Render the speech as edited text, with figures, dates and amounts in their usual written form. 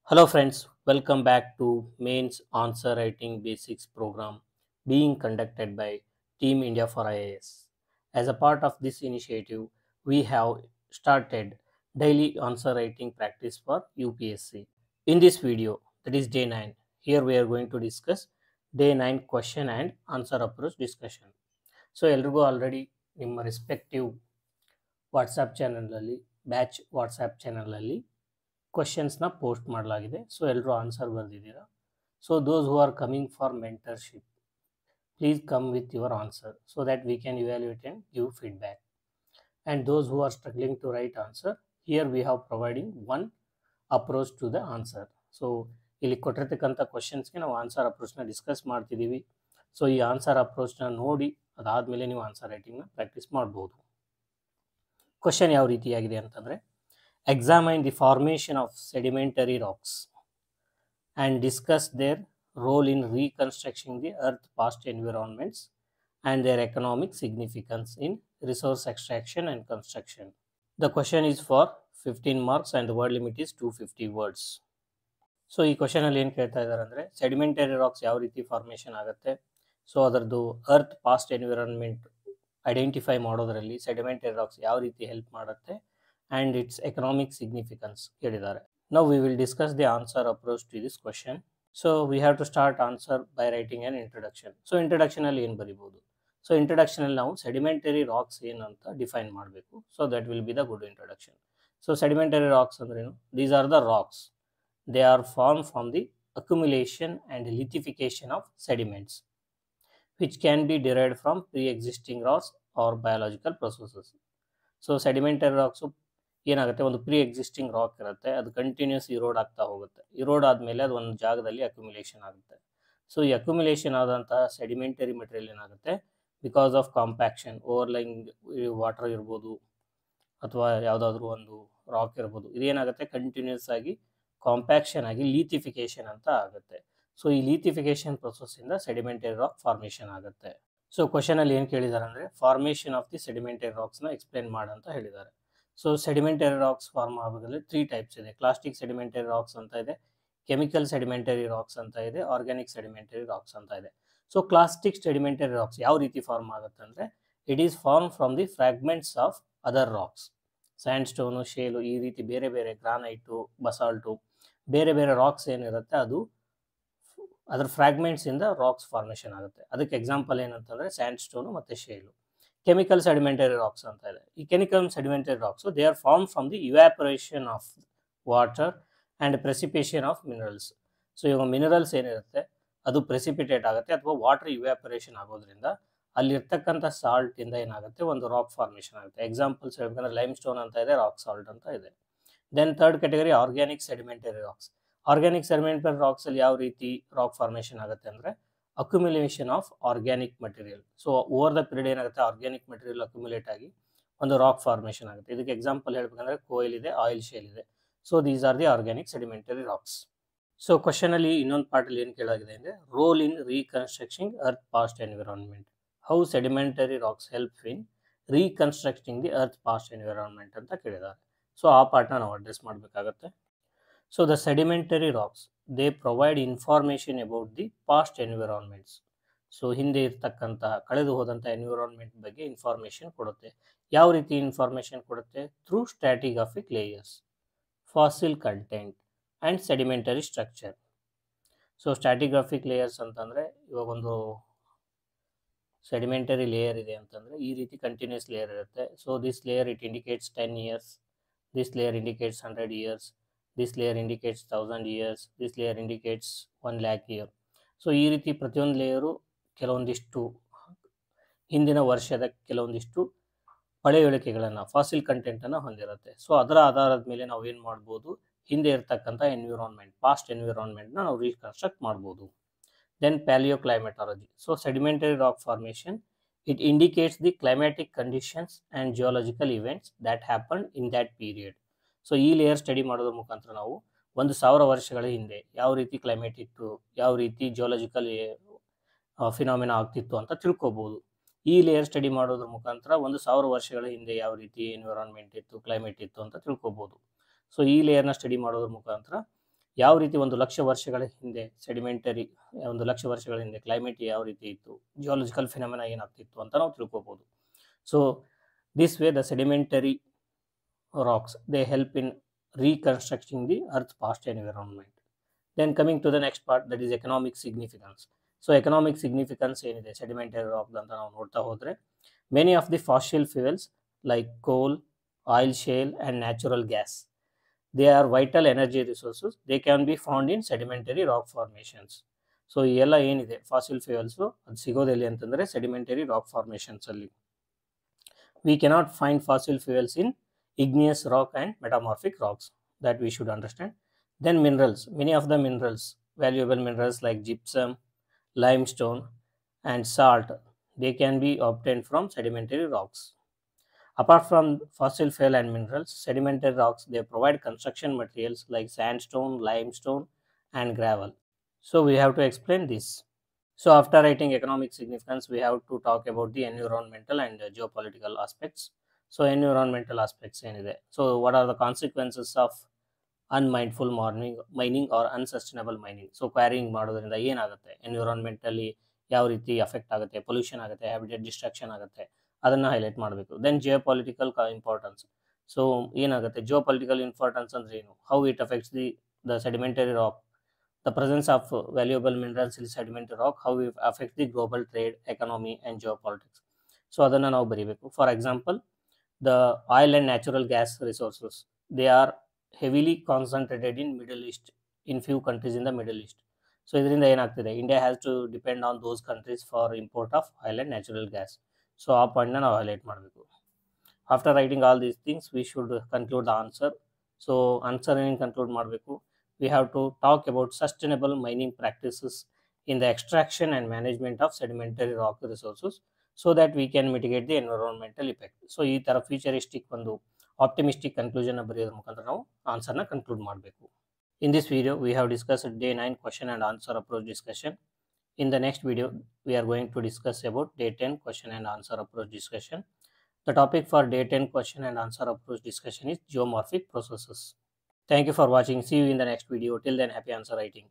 Hello friends, welcome back to Mains Answer Writing Basics program being conducted by Team India for IAS. As a part of this initiative, we have started daily answer writing practice for UPSC. In this video, that is day 9, here we are going to discuss day 9 question and answer approach discussion. So ಎಲ್ರಿಗೂ already ನಿಮ್ಮ respective WhatsApp ಚಾನಲಲ್ಲಿ WhatsApp ಚಾನಲಲ್ಲಿ ಕ್ವಶನ್ಸ್ನ post ಮಾಡಲಾಗಿದೆ. So ಎಲ್ಲರೂ answer ಬರೆದಿದ್ದೀರಾ. So those who are coming for mentorship, please come with your answer so that we can evaluate and give feedback. And those who are struggling to write answer, here we have providing one approach to the answer. So ಇಲ್ಲಿ ಕೊಟ್ಟಿರ್ತಕ್ಕಂಥ ಕ್ವಶನ್ಸ್ಗೆ ನಾವು answer ಅಪ್ರೋಚ್ನ discuss ಮಾಡ್ತಿದ್ದೀವಿ. So ಈ answer ಅಪ್ರೋಚ್ನ ನೋಡಿ ಅದಾದಮೇಲೆ ನೀವು ಆನ್ಸರ್ ರೈಟಿಂಗ್ನ ಪ್ರಾಕ್ಟೀಸ್ ಮಾಡ್ಬೋದು. ಕ್ವಶನ್ ಯಾವ ರೀತಿಯಾಗಿದೆ ಅಂತಂದರೆ, examine the formation of sedimentary rocks and discuss their role in reconstructing the earth past environments and their economic significance in resource extraction and construction. The question is for 15 marks and the word limit is 250 words. So ಈ question ಅಲ್ಲಿ ಏನು ಕೇಳ್ತಾ ಇದ್ದಾರೆ ಅಂದರೆ, sedimentary racks ಯಾವ ರೀತಿ formation ಆಗುತ್ತೆ, so ಅದರದ್ದು ಅರ್ತ್ ಪಾಸ್ಟ್ ಎನ್ವಿರಾನ್ಮೆಂಟ್ ಐಡೆಂಟಿಫೈ ಮಾಡೋದರಲ್ಲಿ ಸೆಡಿಮೆಂಟರಿ ರಾಕ್ಸ್ ಯಾವ ರೀತಿ ಹೆಲ್ಪ್ ಮಾಡುತ್ತೆ and its economic significance ಕೇಳಿದ್ದಾರೆ. Now we will discuss the answer approach to this question. So we have to start answer by writing an introduction. So introduction ಅಲ್ಲಿ ಏನು ಬರಿಬೋದು? So introduction ಅಲ್ಲಿ ನಾವು sedimentary rocks ಏನಂತ define ಮಾಡಬೇಕು. So that will be the good introduction. So sedimentary rocks ಅಂದ್ರೇನು? These are the rocks. They are form from the accumulation and lithification of sediments which can be derived from pre existing rocks or biological processes. So sedimentary rocks ಏನಾಗುತ್ತೆ, ಒಂದು pre existing rock ಇರುತ್ತೆ, ಅದು continuous ಇರೋಡ್ ಆಗ್ತಾ ಹೋಗುತ್ತೆ. ಇರೋಡ್ ಆದಮೇಲೆ ಅದು ಒಂದು ಜಾಗದಲ್ಲಿ ಅಕ್ಯುಮುಲೇಷನ್ ಆಗುತ್ತೆ. ಸೊ ಈ ಅಕ್ಯುಮುಲೇಷನ್ ಆದಂತಹ ಸೆಡಿಮೆಂಟರಿ ಮೆಟೀರಿಯಲ್ ಏನಾಗುತ್ತೆ, ಬಿಕಾಸ್ ಆಫ್ ಕಾಂಪ್ಯಾಕ್ಷನ್, ಓವರ್ಲೈಂಗ್ ವಾಟರ್ ಇರ್ಬೋದು ಅಥವಾ ಯಾವುದಾದ್ರೂ ಒಂದು ರಾಕ್ ಇರ್ಬೋದು, ಇದೇನಾಗುತ್ತೆ ಕಂಟಿನ್ಯೂಸ್ ಆಗಿ ಕಾಂಪ್ಯಾಕ್ಷನ್ ಆಗಿ ಲೀಥಿಫಿಕೇಶನ್ ಅಂತ ಆಗುತ್ತೆ. ಸೊ ಈ ಲೀಥಿಫಿಕೇಶನ್ ಪ್ರೊಸೆಸ್ಸಿಂದ ಸೆಡಿಮೆಂಟರಿ ರಾಕ್ ಫಾರ್ಮೇಷನ್ ಆಗುತ್ತೆ. ಸೊ ಕ್ವಶನಲ್ಲಿ ಏನು ಕೇಳಿದ್ದಾರೆ ಅಂದರೆ, ಫಾರ್ಮೇಷನ್ ಆಫ್ ದಿ ಸೆಡಿಮೆಂಟರಿ ರಾಕ್ಸ್ನ ಎಕ್ಸ್ಪ್ಲೇನ್ ಮಾಡಂತ ಹೇಳಿದ್ದಾರೆ. ಸೊ ಸೆಡಿಮೆಂಟರಿ ರಾಕ್ಸ್ ಫಾರ್ಮ್ ಆಗೋದ್ರಲ್ಲಿ 3 ಟೈಪ್ಸ್ ಇದೆ. ಕ್ಲಾಸ್ಟಿಕ್ ಸೆಡಿಮೆಂಟರಿ ರಾಕ್ಸ್ ಅಂತ ಇದೆ, ಕೆಮಿಕಲ್ ಸೆಡಿಮೆಂಟರಿ ರಾಕ್ಸ್ ಅಂತ ಇದೆ, ಆರ್ಗ್ಯಾನಿಕ್ ಸೆಡಿಮೆಂಟರಿ ರಾಕ್ಸ್ ಅಂತ ಇದೆ. ಸೊ ಕ್ಲಾಸ್ಟಿಕ್ ಸೆಡಿಮೆಂಟರಿ ರಾಕ್ಸ್ ಯಾವ ರೀತಿ ಫಾರ್ಮ್ ಆಗುತ್ತೆ ಅಂದರೆ, it is form from the fragments of other rocks. Sandstone, shale, ಈ ರೀತಿ ಬೇರೆ ಬೇರೆ ಗ್ರಾನೈಟು, ಬಸಾಲ್ಟು, ಬೇರೆ ಬೇರೆ ರಾಕ್ಸ್ ಏನಿರುತ್ತೆ ಅದು ಅದರ ಫ್ರಾಗ್ಮೆಂಟ್ಸಿಂದ ರಾಕ್ಸ್ ಫಾರ್ಮೇಷನ್ ಆಗುತ್ತೆ. ಅದಕ್ಕೆ ಎಕ್ಸಾಂಪಲ್ ಏನಂತಂದರೆ ಸ್ಯಾಂಡ್ ಸ್ಟೋನು ಮತ್ತು ಶೇಲು. ಕೆಮಿಕಲ್ ಸೆಡಿಮೆಂಟರಿ ರಾಕ್ಸ್ ಅಂತ ಇದೆ. ಈ chemical sedimentary rocks they are form from the evaporation of water and precipitation of minerals. So ಇವಾಗ ಮಿನರಲ್ಸ್ ಏನಿರುತ್ತೆ ಅದು ಪ್ರೆಸಿಪಿಟೇಟ್ ಆಗುತ್ತೆ ಅಥವಾ ವಾಟರ್ ಇವ್ಯಾಪರೇಷನ್ ಆಗೋದ್ರಿಂದ ಅಲ್ಲಿರ್ತಕ್ಕಂಥ ಸಾಲ್ಟಿಂದ ಏನಾಗುತ್ತೆ, ಒಂದು ರಾಕ್ ಫಾರ್ಮೇಷನ್ ಆಗುತ್ತೆ. ಎಕ್ಸಾಂಪಲ್ಸ್ ಹೇಳ್ಬೇಕಂದ್ರೆ ಲೈಮ್ ಸ್ಟೋನ್ ಅಂತ ಇದೆ, ರಾಕ್ ಸಾಲ್ಟ್ ಅಂತ ಇದೆ. Then third category organic sedimentary rocks. Organic sedimentary ರಾಕ್ಸಲ್ಲಿ ಯಾವ ರೀತಿ ರಾಕ್ ಫಾರ್ಮೇಷನ್ ಆಗುತ್ತೆ ಅಂದರೆ, accumulation of organic material. So over the period ಏನಾಗುತ್ತೆ, ಆರ್ಗ್ಯಾನಿಕ್ ಮಟೀರಿಯಲ್ ಅಕ್ಯುಮುಲೇಟ್ ಆಗಿ ಒಂದು ರಾಕ್ ಫಾರ್ಮೇಷನ್ ಆಗುತ್ತೆ. ಇದಕ್ಕೆ ಎಕ್ಸಾಂಪಲ್ ಹೇಳ್ಬೇಕಂದ್ರೆ ಕೋಯಿಲ್ ಇದೆ, ಆಯಿಲ್ ಶೇಲ್ ಇದೆ. So these are the organic sedimentary rocks. So ಕ್ವಶನಲ್ಲಿ ಇನ್ನೊಂದು ಪಾರ್ಟಲ್ಲಿ ಏನು ಕೇಳಾಗಿದೆ ಅಂದರೆ, role in reconstructing earth past environment, how sedimentary rocks help in reconstructing the earth past environment ಅಂತ ಕೇಳಿದ್ದಾರೆ. ಸೊ ಆ ಪಾರ್ಟ್ನ ನಾವು ಅಡ್ರೆಸ್ ಮಾಡಬೇಕಾಗತ್ತೆ. So the sedimentary rocks they provide information about the past environments. So ಹಿಂದೆ ಇರ್ತಕ್ಕಂತಹ ಕಳೆದು ಹೋದಂಥ ಎನ್ವಿರಾನ್ಮೆಂಟ್ ಬಗ್ಗೆ ಇನ್ಫಾರ್ಮೇಷನ್ ಕೊಡುತ್ತೆ. ಯಾವ ರೀತಿ ಇನ್ಫಾರ್ಮೇಷನ್ ಕೊಡುತ್ತೆ? Through stratigraphic layers, fossil content and sedimentary structure. So stratigraphic layers ಅಂತಂದರೆ, ಇವಾಗ ಒಂದು ಸೆಡಿಮೆಂಟರಿ ಲೇಯರ್ ಇದೆ ಅಂತಂದರೆ ಈ ರೀತಿ ಕಂಟಿನ್ಯೂಸ್ ಲೇಯರ್ ಇರುತ್ತೆ. So this layer it indicates 10 years, this layer indicates 100 years, this layer indicates 1000 years, this layer indicates 1 lakh year. So ಈ ರೀತಿ ಪ್ರತಿಯೊಂದು ಲೇಯರು ಕೆಲವೊಂದಿಷ್ಟು ಹಿಂದಿನ ವರ್ಷದ ಕೆಲವೊಂದಿಷ್ಟು ಪಳೆಯುಳಿಕೆಗಳನ್ನು, ಫಾಸಿಲ್ ಕಂಟೆಂಟನ್ನು ಹೊಂದಿರುತ್ತೆ. ಸೊ ಅದರ ಆಧಾರದ ಮೇಲೆ ನಾವು ಏನು ಮಾಡ್ಬೋದು, ಹಿಂದೆ ಇರ್ತಕ್ಕಂಥ ಎನ್ವಿರಾನ್ಮೆಂಟ್, ಪಾಸ್ಟ್ ಎನ್ವಿರಾನ್ಮೆಂಟ್ನ ನಾವು ರೀಕನ್ಸ್ಟ್ರಕ್ಟ್ ಮಾಡ್ಬೋದು. Then paleoclimatology. So sedimentary rock formation it indicates the climatic conditions and geological events that happen in that period. So ಈ ಲೇಯರ್ ಸ್ಟಡಿ ಮಾಡೋದ್ರ ಮುಖಾಂತರ ನಾವು 1000 ವರ್ಷಗಳ ಹಿಂದೆ ಯಾವ ರೀತಿ ಕ್ಲೈಮೇಟ್ ಇತ್ತು, ಯಾವ ರೀತಿ ಜಿಯೋಲಾಜಿಕಲ್ ಫಿನಾಮಿನಾ ಆಗ್ತಿತ್ತು ಅಂತ ತಿಳ್ಕೊಬೋದು. ಈ ಲೇಯರ್ ಸ್ಟಡಿ ಮಾಡೋದ್ರ ಮುಖಾಂತರ 1000 ವರ್ಷಗಳ ಹಿಂದೆ ಯಾವ ರೀತಿ ಎನ್ವಿರಾನ್ಮೆಂಟ್ ಇತ್ತು, ಕ್ಲೈಮೇಟ್ ಇತ್ತು ಅಂತ ತಿಳ್ಕೊಬೋದು. ಸೊ ಈ ಲೇಯರ್ನ ಸ್ಟಡಿ ಮಾಡೋದ್ರ ಮುಖಾಂತರ ಯಾವ ರೀತಿ 1,00,000 ವರ್ಷಗಳ ಹಿಂದೆ ಸೆಡಿಮೆಂಟರಿ 1,00,000 ವರ್ಷಗಳ ಹಿಂದೆ ಕ್ಲೈಮೇಟ್ ಯಾವ ರೀತಿ ಇತ್ತು, ಜಿಯಾಲಜಿಕಲ್ ಫಿನಾಮಿನಾ ಏನಾಗ್ತಿತ್ತು ಅಂತ ನಾವು ತಿಳ್ಕೊಬೋದು. So this way the sedimentary rocks, they help in reconstructing the earth's past environment. Then coming to the next part, that is economic significance. So economic significance ಏನಿದೆ sedimentary rock ಅಂತ ನಾವು ನೋಡ್ತಾ ಹೋದ್ರೆ, many of the fossil fuels like coal, oil shale and natural gas, they are vital energy resources. They can be found in sedimentary rock formations. So ಈ ಎಲ್ಲ ಏನಿದೆ fossil fuels ಅದು ಸಿಗೋದೆಲ್ಲಿ ಅಂತಂದ್ರೆ ಸೆಡಿಮೆಂಟರಿ ರಾಕ್ ಫಾರ್ಮೇಷನ್ಸ್ ಅಲ್ಲಿ. We cannot find fossil fuels in igneous rock and metamorphic rocks, that we should understand. Then minerals, many of the minerals, valuable minerals like gypsum, limestone and salt, they can be obtained from sedimentary rocks. Apart from fossil fuel and minerals, sedimentary rocks, they provide construction materials like sandstone, limestone and gravel. So we have to explain this. So after writing economic significance, we have to talk about the environmental and geopolitical aspects. So environmental aspects ಏನಿದೆ, so what are the consequences of unmindful mining or unsustainable mining? So quarrying ಮಾಡೋದ್ರಿಂದ ಏನಾಗುತ್ತೆ, ಎನ್ವಿರಾನ್ಮೆಂಟಲ್ಲಿ ಯಾವ ರೀತಿ affect ಆಗುತ್ತೆ, pollution ಆಗುತ್ತೆ, habitat destruction ಆಗುತ್ತೆ, ಅದನ್ನು highlight ಮಾಡಬೇಕು. ದೆನ್ ಜಿಯೋಪೊಲಿಟಿಕಲ್ ಇಂಪಾರ್ಟೆನ್ಸ್, ಸೊ ಏನಾಗುತ್ತೆ ಜಿಯೋಪೊಲಿಟಿಕಲ್ ಇಂಪಾರ್ಟೆನ್ಸ್ ಅಂದ್ರೆ ಏನು, how it affects the sedimentary rock, the presence of valuable minerals in sedimentary rock, how it affects the global trade, economy and geopolitics. So ಅದನ್ನ ನಾವು ಬರೀಬೇಕು. For example, the oil and natural gas resources, they are heavily concentrated in Middle East, in few countries in the Middle East. So ಇದರಿಂದ ಏನಾಗ್ತಿದೆ, India has to depend on those countries for import of oil and natural gas. So ಆ ಪಾಯಿಂಟ್ನ ನಾವು highlight ಮಾಡಬೇಕು. After writing all these things, we should conclude the answer. So answer ಏನು conclude ಮಾಡಬೇಕು, we have to talk about sustainable mining practices in the extraction and management of sedimentary rock resources so that we can mitigate the environmental effect. So ಈ ತರ futuristic ಒಂದು optimistic conclusion ಬರೆಯೋದ್ರ ಮುಖಾಂತರ ನಾವು ಆನ್ಸರ್ನ conclude ಮಾಡಬೇಕು. In this video, we have discussed day 9 question and answer approach discussion. In the next video, we are going to discuss about day 10 question and answer approach discussion. The topic for day 10 question and answer approach discussion is geomorphic processes. Thank you for watching. See you in the next video. Till then, happy answer writing.